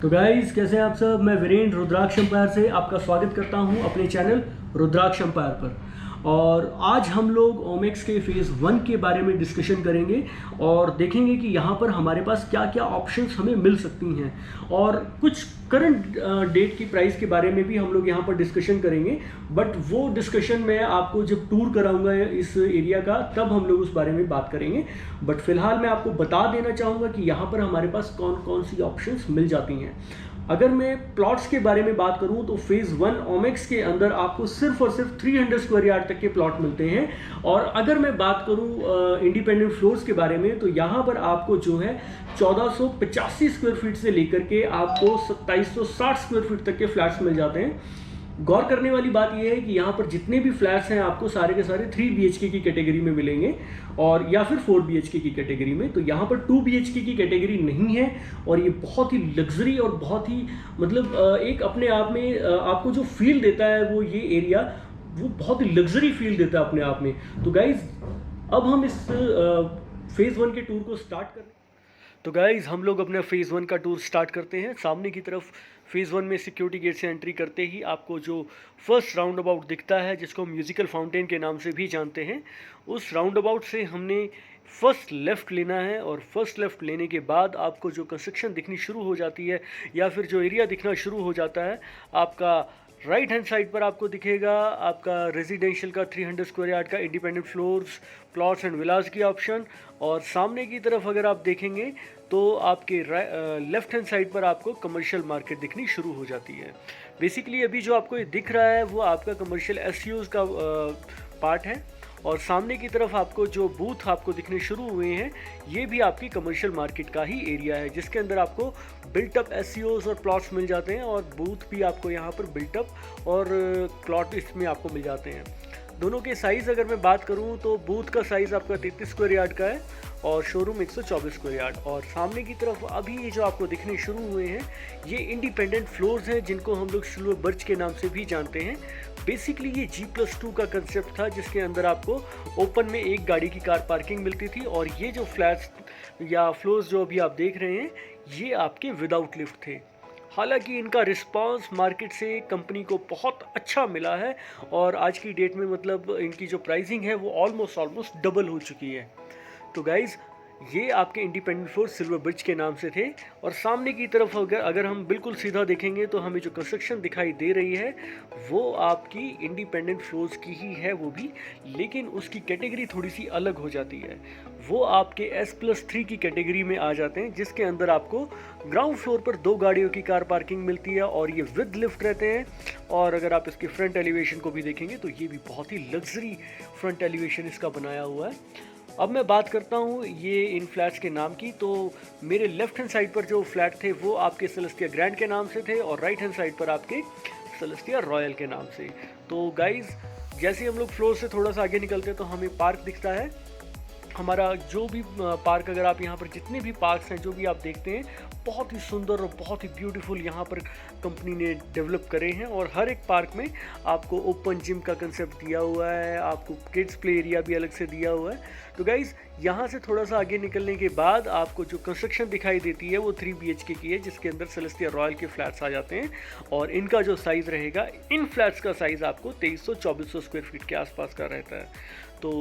तो गाइस कैसे हैं आप सब। मैं वीरेंद्र रुद्राक्ष एम्पायर से आपका स्वागत करता हूं अपने चैनल रुद्राक्ष एम्पायर पर। और आज हम लोग ओमेक्स के फेज़ 1 के बारे में डिस्कशन करेंगे और देखेंगे कि यहाँ पर हमारे पास क्या क्या ऑप्शंस हमें मिल सकती हैं और कुछ करंट डेट की प्राइस के बारे में भी हम लोग यहाँ पर डिस्कशन करेंगे। बट वो डिस्कशन मैं आपको जब टूर कराऊंगा इस एरिया का तब हम लोग उस बारे में बात करेंगे। बट फिलहाल मैं आपको बता देना चाहूँगा कि यहाँ पर हमारे पास कौन कौन सी ऑप्शंस मिल जाती हैं। अगर मैं प्लॉट्स के बारे में बात करूं तो फेज़ 1 ओमेक्स के अंदर आपको सिर्फ और सिर्फ 300 स्क्वायर यार्ड तक के प्लॉट मिलते हैं। और अगर मैं बात करूं इंडिपेंडेंट फ्लोर्स के बारे में तो यहाँ पर आपको जो है 1485 स्क्वायर फीट से लेकर के आपको 2760 स्क्वायर फीट तक के फ्लैट्स मिल जाते हैं। गौर करने वाली बात यह है कि यहाँ पर जितने भी फ्लैट्स हैं आपको सारे के सारे 3 BHK की कैटेगरी में मिलेंगे और या फिर 4 BHK की कैटेगरी में। तो यहाँ पर 2 BHK की कैटेगरी नहीं है और ये बहुत ही लग्जरी और बहुत ही मतलब एक अपने आप में आपको जो फील देता है वो ये एरिया वो बहुत ही लग्जरी फील देता है अपने आप में। तो गाइज अब हम इस फेज़ 1 के टूर को स्टार्ट करें। तो गाइज़ हम लोग अपना फेज़ 1 का टूर स्टार्ट करते हैं। सामने की तरफ फेज़ 1 में सिक्योरिटी गेट से एंट्री करते ही आपको जो फर्स्ट राउंड अबाउट दिखता है जिसको हम म्यूज़िकल फाउंटेन के नाम से भी जानते हैं, उस राउंड अबाउट से हमने फ़र्स्ट लेफ़्ट लेना है। और फर्स्ट लेफ़्ट लेने के बाद आपको जो कंस्ट्रक्शन दिखनी शुरू हो जाती है या फिर जो एरिया दिखना शुरू हो जाता है आपका राइट हैंड साइड पर आपको दिखेगा आपका रेजिडेंशियल का 300 स्क्वायर यार्ड का इंडिपेंडेंट फ्लोर्स प्लॉट्स एंड विलास की ऑप्शन। और सामने की तरफ अगर आप देखेंगे तो आपके लेफ्ट हैंड साइड पर आपको कमर्शियल मार्केट दिखनी शुरू हो जाती है। बेसिकली अभी जो आपको ये दिख रहा है वो आपका कमर्शियल एसयूज़ का पार्ट है और सामने की तरफ आपको जो बूथ आपको दिखने शुरू हुए हैं ये भी आपकी कमर्शियल मार्केट का ही एरिया है जिसके अंदर आपको बिल्टअप एसयूज़ और प्लॉट्स मिल जाते हैं और बूथ भी आपको यहाँ पर बिल्टअप और प्लॉट इसमें आपको मिल जाते हैं। दोनों के साइज़ अगर मैं बात करूं तो बूथ का साइज़ आपका 33 स्क्वायर यार्ड का है और शोरूम 124 स्क्वायर यार्ड। और सामने की तरफ अभी ये जो आपको दिखने शुरू हुए हैं ये इंडिपेंडेंट फ्लोर्स हैं जिनको हम लोग सिल्वर बर्च के नाम से भी जानते हैं। बेसिकली ये G+2 का कंसेप्ट था जिसके अंदर आपको ओपन में एक गाड़ी की कार पार्किंग मिलती थी और ये जो फ्लैट्स या फ्लोर्स जो अभी आप देख रहे हैं ये आपके विदाउट लिफ्ट थे। हालांकि इनका रिस्पांस मार्केट से कंपनी को बहुत अच्छा मिला है और आज की डेट में मतलब इनकी जो प्राइसिंग है वो ऑलमोस्ट डबल हो चुकी है। तो गाइज़ ये आपके इंडिपेंडेंट फ्लोर सिल्वर ब्रिज के नाम से थे। और सामने की तरफ अगर हम बिल्कुल सीधा देखेंगे तो हमें जो कंस्ट्रक्शन दिखाई दे रही है वो आपकी इंडिपेंडेंट फ्लोर्स की ही है वो भी, लेकिन उसकी कैटेगरी थोड़ी सी अलग हो जाती है। वो आपके S+3 की कैटेगरी में आ जाते हैं जिसके अंदर आपको ग्राउंड फ्लोर पर 2 गाड़ियों की कार पार्किंग मिलती है और ये विद लिफ्ट रहते हैं। और अगर आप इसके फ्रंट एलिवेशन को भी देखेंगे तो ये भी बहुत ही लग्जरी फ्रंट एलिवेशन इसका बनाया हुआ है। अब मैं बात करता हूँ ये इन फ्लैट्स के नाम की। तो मेरे लेफ्ट हैंड साइड पर जो फ्लैट थे वो आपके सेलेस्टिया ग्रैंड के नाम से थे और राइट हैंड साइड पर आपके सेलेस्टिया रॉयल के नाम से। तो गाइज़ जैसे हम लोग फ्लोर से थोड़ा सा आगे निकलते हैं तो हमें पार्क दिखता है। हमारा जो भी पार्क अगर आप यहाँ पर जितने भी पार्क्स हैं जो भी आप देखते हैं बहुत ही सुंदर और बहुत ही ब्यूटीफुल यहाँ पर कंपनी ने डेवलप करे हैं और हर एक पार्क में आपको ओपन जिम का कंसेप्ट दिया हुआ है, आपको किड्स प्ले एरिया भी अलग से दिया हुआ है। तो गाइज़ यहाँ से थोड़ा सा आगे निकलने के बाद आपको जो कंस्ट्रक्शन दिखाई देती है वो 3 BHK की है जिसके अंदर सेलेस्टिया रॉयल के फ्लैट्स आ जाते हैं और इनका जो साइज़ रहेगा इन फ्लैट्स का साइज़ आपको 2300-2400 स्क्वायर फीट के आसपास का रहता है। तो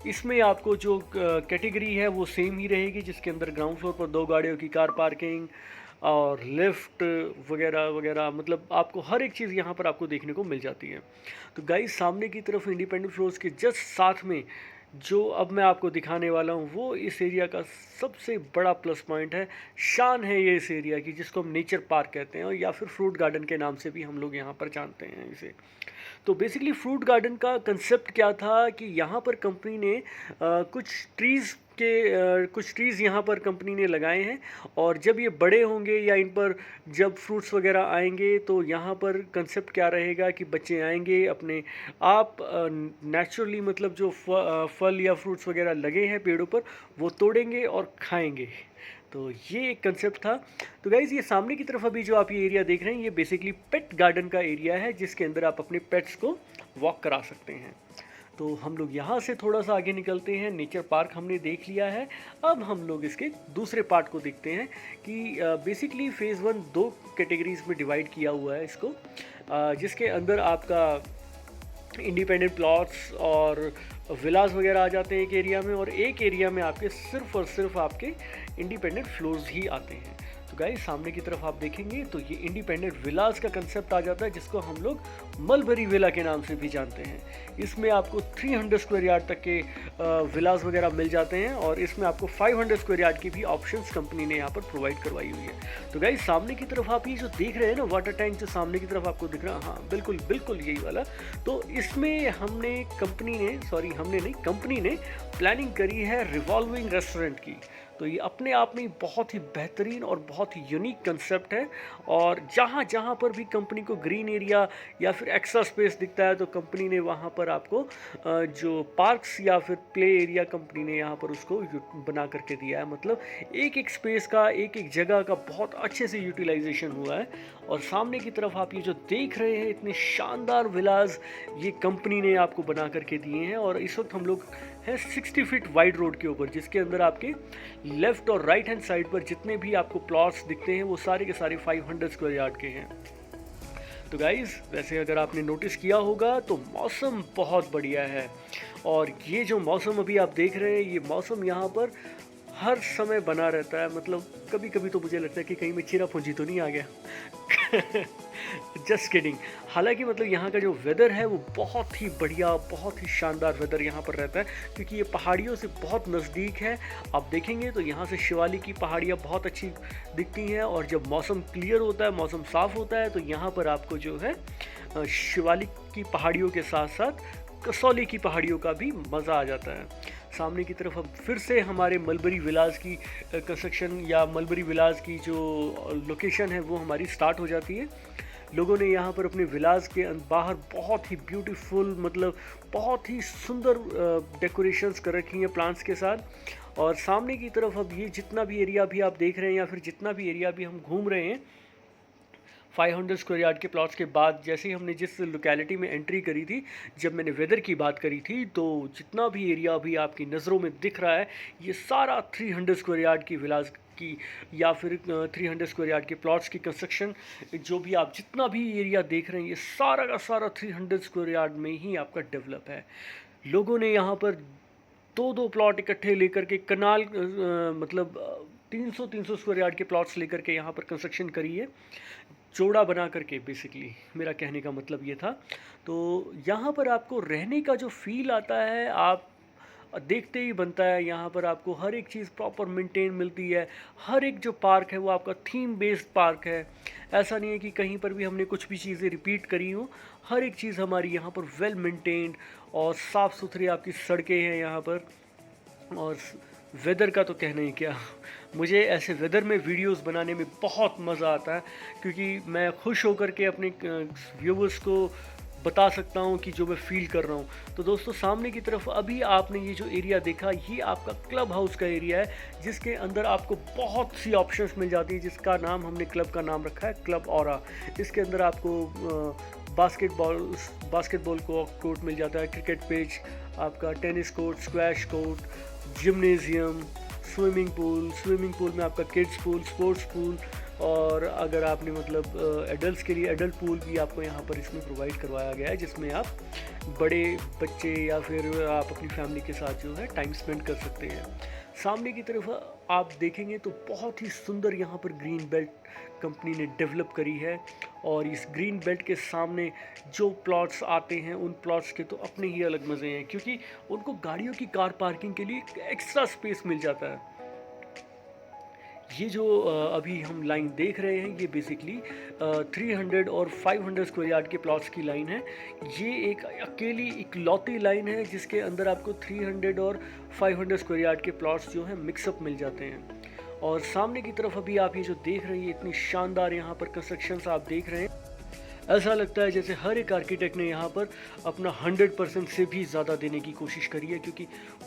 इसमें आपको जो कैटेगरी है वो सेम ही रहेगी जिसके अंदर ग्राउंड फ्लोर पर 2 गाड़ियों की कार पार्किंग और लिफ्ट वगैरह वगैरह, मतलब आपको हर एक चीज़ यहाँ पर आपको देखने को मिल जाती है। तो गाइस सामने की तरफ इंडिपेंडेंट फ्लोर्स के जस्ट साथ में जो अब मैं आपको दिखाने वाला हूँ वो इस एरिया का सबसे बड़ा प्लस पॉइंट है, शान है ये इस एरिया की, जिसको हम नेचर पार्क कहते हैं और या फिर फ्रूट गार्डन के नाम से भी हम लोग यहाँ पर जानते हैं इसे। तो बेसिकली फ्रूट गार्डन का कंसेप्ट क्या था कि यहाँ पर कंपनी ने कुछ ट्रीज़ यहाँ पर कंपनी ने लगाए हैं और जब ये बड़े होंगे या इन पर जब फ्रूट्स वगैरह आएंगे तो यहाँ पर कंसेप्ट क्या रहेगा कि बच्चे आएंगे अपने आप नेचुरली, मतलब जो फल या फ्रूट्स वगैरह लगे हैं पेड़ों पर वो तोड़ेंगे और खाएंगे। तो ये एक कंसेप्ट था। तो गाइज़ ये सामने की तरफ अभी जो आप ये एरिया देख रहे हैं ये बेसिकली पेट गार्डन का एरिया है जिसके अंदर आप अपने पेट्स को वॉक करा सकते हैं। तो हम लोग यहाँ से थोड़ा सा आगे निकलते हैं। नेचर पार्क हमने देख लिया है, अब हम लोग इसके दूसरे पार्ट को देखते हैं कि बेसिकली फ़ेज़ 1 2 कैटेगरीज़ में डिवाइड किया हुआ है इसको, जिसके अंदर आपका इंडिपेंडेंट प्लॉट्स और विलास वगैरह आ जाते हैं एक एरिया में, और एक एरिया में आपके सिर्फ और सिर्फ आपके इंडिपेंडेंट फ्लोर्स ही आते हैं। तो गाइस सामने की तरफ आप देखेंगे तो ये इंडिपेंडेंट विलास का कंसेप्ट आ जाता है, जिसको हम लोग मलबरी विला के नाम से भी जानते हैं। इसमें आपको 300 स्क्वायर यार्ड तक के विलास वगैरह मिल जाते हैं, और इसमें आपको 500 स्क्वायर यार्ड की भी ऑप्शंस कंपनी ने यहाँ पर प्रोवाइड करवाई हुई है। तो गाइस सामने की तरफ आप ये जो देख रहे हैं ना वाटर टैंक, जो सामने की तरफ आपको दिख रहा है, हाँ बिल्कुल बिल्कुल यही वाला। तो इसमें कंपनी ने प्लानिंग करी है रिवॉल्विंग रेस्टोरेंट की। तो ये अपने आप में बहुत ही बेहतरीन और बहुत ही यूनिक कंसेप्ट है, और जहाँ जहाँ पर भी कंपनी को ग्रीन एरिया या फिर एक्स्ट्रा स्पेस दिखता है तो कंपनी ने वहाँ पर आपको जो पार्क्स या फिर प्ले एरिया कंपनी ने यहाँ पर उसको बना करके दिया है। मतलब एक एक स्पेस का, एक एक जगह का बहुत अच्छे से यूटिलाइजेशन हुआ है। और सामने की तरफ आप ये जो देख रहे हैं इतने शानदार विलास ये कंपनी ने आपको बना करके दिए हैं। और इस वक्त हम लोग हैं 60 फीट वाइड रोड के ऊपर, जिसके अंदर आपके लेफ़्ट और राइट हैंड साइड पर जितने भी आपको प्लॉट्स दिखते हैं वो सारे के सारे 500 स्क्वायर यार्ड के हैं। तो गाइज़ वैसे अगर आपने नोटिस किया होगा तो मौसम बहुत बढ़िया है, और ये जो मौसम अभी आप देख रहे हैं ये मौसम यहाँ पर हर समय बना रहता है। मतलब कभी कभी तो मुझे लगता है कि कहीं मैं चिरा पूंजी तो नहीं आ गया जस्ट किडिंग। हालांकि मतलब यहाँ का जो वेदर है वो बहुत ही बढ़िया, बहुत ही शानदार वेदर यहाँ पर रहता है, क्योंकि ये पहाड़ियों से बहुत नज़दीक है। आप देखेंगे तो यहाँ से शिवालिक की पहाड़ियाँ बहुत अच्छी दिखती हैं, और जब मौसम क्लियर होता है, मौसम साफ़ होता है, तो यहाँ पर आपको जो है शिवालिक की पहाड़ियों के साथ साथ कसौली की पहाड़ियों का भी मज़ा आ जाता है। सामने की तरफ अब फिर से हमारे मलबरी विलास की कंस्ट्रक्शन या मलबरी विलास की जो लोकेशन है वो हमारी स्टार्ट हो जाती है। लोगों ने यहाँ पर अपने विलास के बाहर बहुत ही ब्यूटीफुल, मतलब बहुत ही सुंदर डेकोरेशंस कर रखी हैं प्लांट्स के साथ। और सामने की तरफ अब ये जितना भी एरिया भी आप देख रहे हैं या फिर जितना भी एरिया भी हम घूम रहे हैं, 500 स्क्वायर यार्ड के प्लॉट्स के बाद जैसे ही हमने जिस लोकेलिटी में एंट्री करी थी, जब मैंने वेदर की बात करी थी, तो जितना भी एरिया अभी आपकी नज़रों में दिख रहा है ये सारा 300 स्क्वायर यार्ड की विलास की या फिर 300 स्क्वायर यार्ड के प्लॉट्स की कंस्ट्रक्शन, जो भी आप जितना भी एरिया देख रहे हैं ये सारा का सारा 300 स्क्वायर यार्ड में ही आपका डेवलप है। लोगों ने यहाँ पर दो प्लॉट इकट्ठे लेकर के कनाल मतलब 300 स्क्वायर यार्ड के प्लॉट्स लेकर के यहाँ पर कंस्ट्रक्शन करी है, जोड़ा बना करके। बेसिकली मेरा कहने का मतलब ये था। तो यहाँ पर आपको रहने का जो फील आता है आप देखते ही बनता है। यहाँ पर आपको हर एक चीज़ प्रॉपर मेंटेन मिलती है। हर एक जो पार्क है वो आपका थीम बेस्ड पार्क है। ऐसा नहीं है कि कहीं पर भी हमने कुछ भी चीज़ें रिपीट करी हों। हर एक चीज़ हमारी यहाँ पर वेल मेंटेन्ड और साफ़ सुथरी आपकी सड़कें हैं यहाँ पर। और वेदर का तो कहना ही क्या, मुझे ऐसे वेदर में वीडियोस बनाने में बहुत मज़ा आता है, क्योंकि मैं खुश होकर के अपने व्यूवर्स को बता सकता हूँ कि जो मैं फ़ील कर रहा हूँ। तो दोस्तों सामने की तरफ अभी आपने ये जो एरिया देखा, ये आपका क्लब हाउस का एरिया है, जिसके अंदर आपको बहुत सी ऑप्शंस मिल जाती है, जिसका नाम हमने क्लब का नाम रखा है क्लब ऑरा। इसके अंदर आपको बास्केटबॉल कोर्ट मिल जाता है, क्रिकेट पिच, आपका tennis court, squash court, gymnasium, swimming pool में आपका किड्स पूल, स्पोर्ट्स पूल, और अगर आपने मतलब एडल्ट्स के लिए एडल्ट पूल भी आपको यहाँ पर इसमें प्रोवाइड करवाया गया है, जिसमें आप बड़े बच्चे या फिर आप अपनी फैमिली के साथ जो है टाइम स्पेंड कर सकते हैं। सामने की तरफ आप देखेंगे तो बहुत ही सुंदर यहाँ पर ग्रीन बेल्ट कंपनी ने डेवलप करी है, और इस ग्रीन बेल्ट के सामने जो प्लॉट्स आते हैं उन प्लॉट्स के तो अपने ही अलग मज़े हैं, क्योंकि उनको गाड़ियों की कार पार्किंग के लिए एक्स्ट्रा स्पेस मिल जाता है। ये जो अभी हम लाइन देख रहे हैं ये बेसिकली 300 और 500 स्क्वायर यार्ड के प्लॉट्स की लाइन है। ये एक अकेली इकलौती लाइन है जिसके अंदर आपको 300 और 500 स्क्वायर यार्ड के प्लॉट्स जो हैं मिक्सअप मिल जाते हैं। और सामने की तरफ अभी आप ये जो देख रहे हैं, इतनी शानदार यहाँ पर कंस्ट्रक्शंस आप देख रहे हैं, ऐसा लगता है जैसे हर एक आर्किटेक्ट ने यहाँ पर अपना 100% से भी ज़्यादा देने की कोशिश करी है, क्योंकि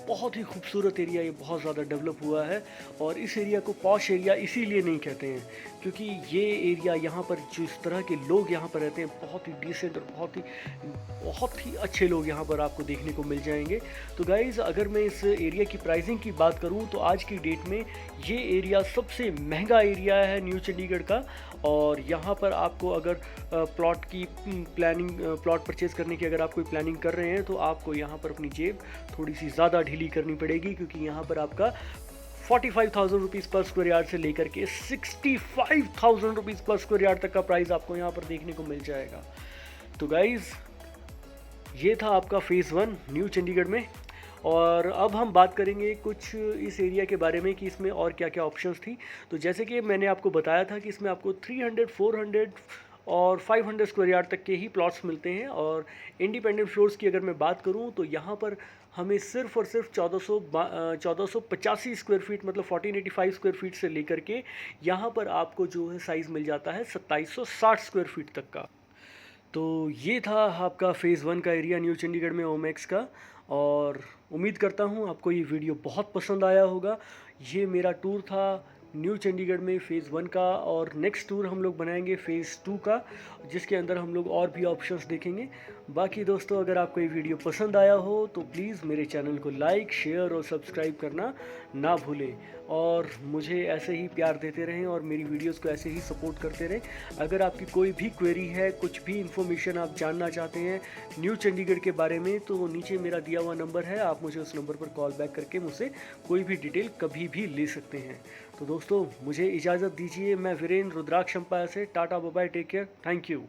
बहुत ही खूबसूरत एरिया ये बहुत ज़्यादा डेवलप हुआ है। और इस एरिया को पॉश एरिया इसीलिए नहीं कहते हैं, क्योंकि ये एरिया यहाँ पर जिस तरह के लोग यहाँ पर रहते हैं बहुत ही डिसेंट और बहुत ही अच्छे लोग यहाँ पर आपको देखने को मिल जाएंगे। तो गाइज़ अगर मैं इस एरिया की प्राइसिंग की बात करूँ तो आज की डेट में ये एरिया सबसे महंगा एरिया है न्यू चंडीगढ़ का। और यहाँ पर आपको अगर प्लॉट की प्लॉट परचेज़ करने की अगर आप कोई प्लानिंग कर रहे हैं तो आपको यहाँ पर अपनी जेब थोड़ी सी ज़्यादा ढीली करनी पड़ेगी, क्योंकि यहाँ पर आपका 45,000 रुपीज़ पर स्क्वायर यार्ड से लेकर के 65,000 रुपीज़ पर स्क्वायर यार्ड तक का प्राइस आपको यहाँ पर देखने को मिल जाएगा। तो गाइज़ ये था आपका फ़ेज़ 1 न्यू चंडीगढ़ में। और अब हम बात करेंगे कुछ इस एरिया के बारे में कि इसमें और क्या क्या ऑप्शंस थी। तो जैसे कि मैंने आपको बताया था कि इसमें आपको 300, 400 और 500 स्क्वायर यार्ड तक के ही प्लॉट्स मिलते हैं। और इंडिपेंडेंट फ्लोर्स की अगर मैं बात करूं तो यहाँ पर हमें सिर्फ और सिर्फ 1485 स्क्वायर फीट मतलब 1485 स्क्वायर फीट से लेकर के यहाँ पर आपको जो है साइज़ मिल जाता है 2760 स्क्वायर फीट तक का। तो ये था आपका फ़ेज़ 1 का एरिया न्यू चंडीगढ़ में ओमेक्स का। और उम्मीद करता हूँ आपको ये वीडियो बहुत पसंद आया होगा। ये मेरा टूर था न्यू चंडीगढ़ में फ़ेज़ 1 का, और नेक्स्ट टूर हम लोग बनाएंगे फ़ेज़ 2 का, जिसके अंदर हम लोग और भी ऑप्शंस देखेंगे। बाकी दोस्तों अगर आपको ये वीडियो पसंद आया हो तो प्लीज़ मेरे चैनल को लाइक, शेयर और सब्सक्राइब करना ना भूलें। और मुझे ऐसे ही प्यार देते रहें और मेरी वीडियोस को ऐसे ही सपोर्ट करते रहें। अगर आपकी कोई भी क्वेरी है, कुछ भी इन्फॉर्मेशन आप जानना चाहते हैं न्यू चंडीगढ़ के बारे में, तो नीचे मेरा दिया हुआ नंबर है, आप मुझे उस नंबर पर कॉल बैक करके मुझसे कोई भी डिटेल कभी भी ले सकते हैं। तो दोस्तों मुझे इजाज़त दीजिए। मैं वीरेंद्र रुद्राक्ष एम्पायर से tata, bye bye, take care, thank you.